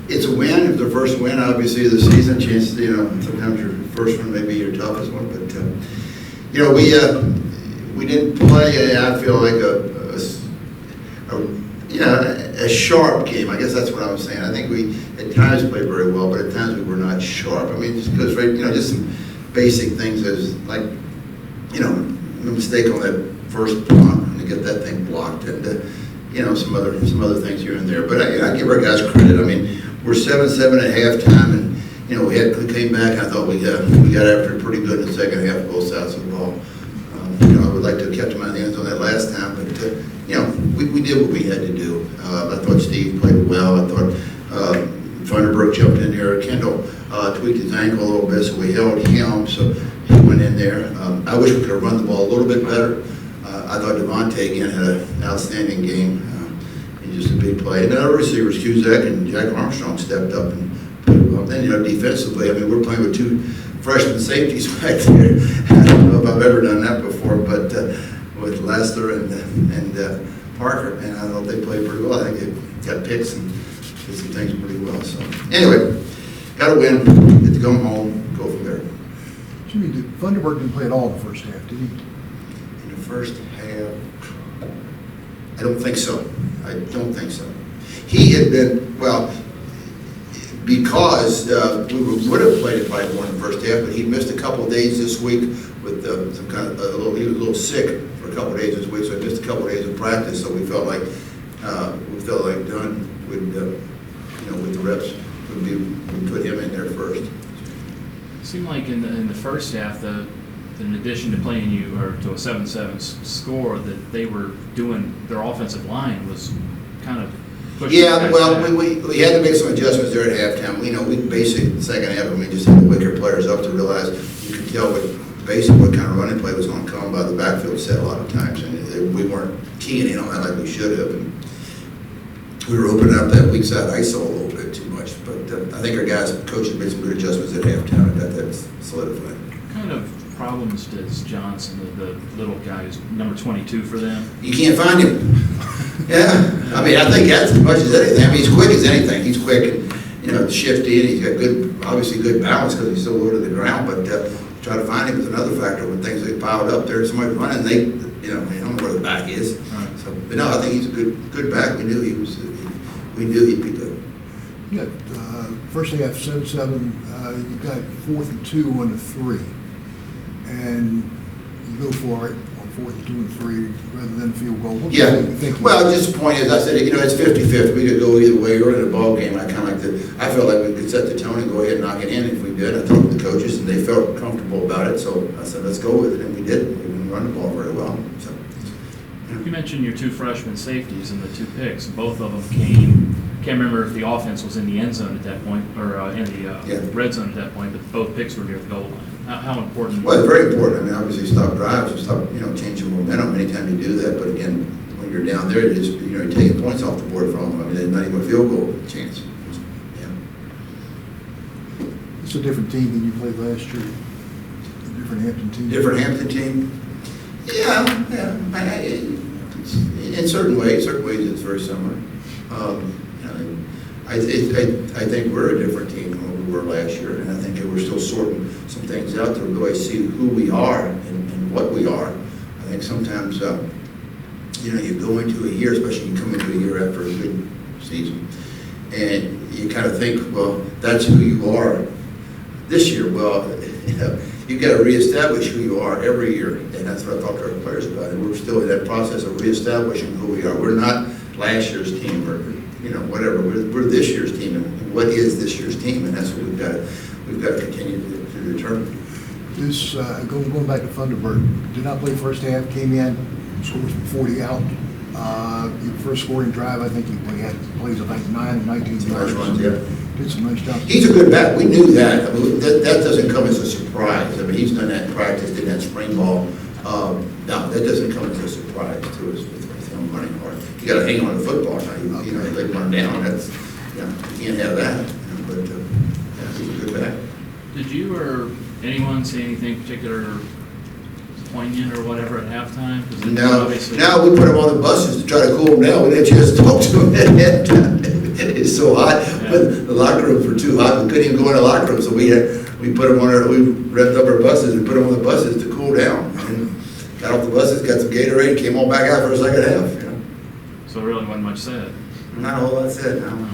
It's a win. It's the first win, obviously, of the season. Chances, sometimes your first one may be your toughest one. But, we didn't play, I feel like, a sharp game. I guess that's what I was saying. I think we, at times, played very well, but at times we were not sharp. I mean, just because, just some basic things as, like, a mistake on that first punt and to get that thing blocked and, some other things here and there. But I give our guys credit. I mean, we're 7-7 at halftime, and we came back. I thought we got after it pretty good in the second half, both sides of the ball. I would like to have kept them out of the end zone that last time, but we did what we had to do. I thought Steve played well. I thought Thunderbrook jumped in there. Kendall tweaked his ankle a little bit, so we held him. So he went in there. I wish we could have run the ball a little bit better. I thought Devontae again had an outstanding game. He's just a big play. And then our receivers, Cusack and Jack Armstrong, stepped up and put it well. Then, defensively, I mean, we're playing with two freshman safeties back there. I don't know if I've ever done that before, but with Lester and Parker, and I thought they played pretty well. I think they got picks and did some things pretty well. So anyway, got to win, get to go home, go from there. Jimmye, Thunderbird didn't play at all in the first half, did he? In the first half, I don't think so. I don't think so. He had been, well, because we would have played it probably more in the first half, but he missed a couple of days this week with some kind of he was a little sick for a couple of days this week, so he missed a couple of days of practice. So we felt like Dunn would, with the reps, would put him in there first. It seemed like in the first half, in addition to playing you or to a 7-7 score, that they were doing their offensive line was kind of pushing. Yeah, well, we had to make some adjustments there at halftime. We basically the second half, we just had the wicker players up to realize you could tell what kind of running play was going to come by the backfield set a lot of times, and we weren't keying in on that like we should have. And we were opening up that weak side ISO a little bit too much, but I think our guys, coaches, made some good adjustments at halftime and got that solidified. What kind of problems does Johnson, the little guy who's number 22 for them? You can't find him. Yeah, I mean, I think that's as much as anything. I mean, he's quick as anything. He's quick and shifty, and he's got obviously good balance because he's so low to the ground. But try to find him is another factor. When things get piled up there, somebody's running, they don't know where the back is. Right. So, but no, I think he's a good back. We knew we knew he'd be good. Yeah, first half 7-7. You got 4th and 2 on the 3, and you go for it on 4th and 2 and 3 rather than field goal. What do you think? Well, just the point is, I said, it's 50-50. We could go either way. We're in a ball game. I felt like we could set the tone and go ahead and knock it in. If we did, I talked with the coaches, and they felt comfortable about it. So I said, let's go with it, and we did. We didn't run the ball very well. So, You mentioned your two freshman safeties and the two picks. Both of them came. Can't remember if the offense was in the end zone at that point or in the red zone at that point, but both picks were near the goal line. How important? Well, it's very important. I mean, obviously, stop drives, stop changing momentum anytime you do that. But again, when you're down there, it is you're taking points off the board from them. I mean, there's not even a field goal chance. Yeah. It's a different team than you played last year. A different Hampton team. Different Hampton team. Yeah. In certain ways, it's very similar. I think we're a different team than we were last year, and I think that we're still sorting some things out to really see who we are and what we are. I think sometimes, you go into a year, especially you come into a year after a good season, and you kind of think, well, that's who you are this year. Well, you've got to reestablish who you are every year, and that's what I talked to our players about. And we're still in that process of reestablishing who we are. We're not last year's team or whatever. We're this year's team, and what is this year's team, and that's what we've got to continue to determine. This going back to Thunderbird, did not play first half, came in, scores from 40 out. Your first scoring drive, I think he had plays of like 9 and 19 yards. Runs, yeah. Did some nice jobs. He's a good back. We knew that. I mean, that doesn't come as a surprise. I mean, he's done that in practice, did that spring ball. No, that doesn't come as a surprise to us with him running hard. You got to hang on to the football now. You let him run down. That's you can't have that. But he's a good back. Did you or anyone say anything particular poignant or whatever at halftime? No, we put him on the buses to try to cool him down. We didn't just talk to him at halftime. It's so hot, but the locker rooms were too hot, we couldn't even go in the locker room, so we put them on we revved up our buses and put them on the buses to cool down. And got off the buses, got some Gatorade, came on back out for a second half, you know. So it really wasn't much said. Not a whole lot said, no.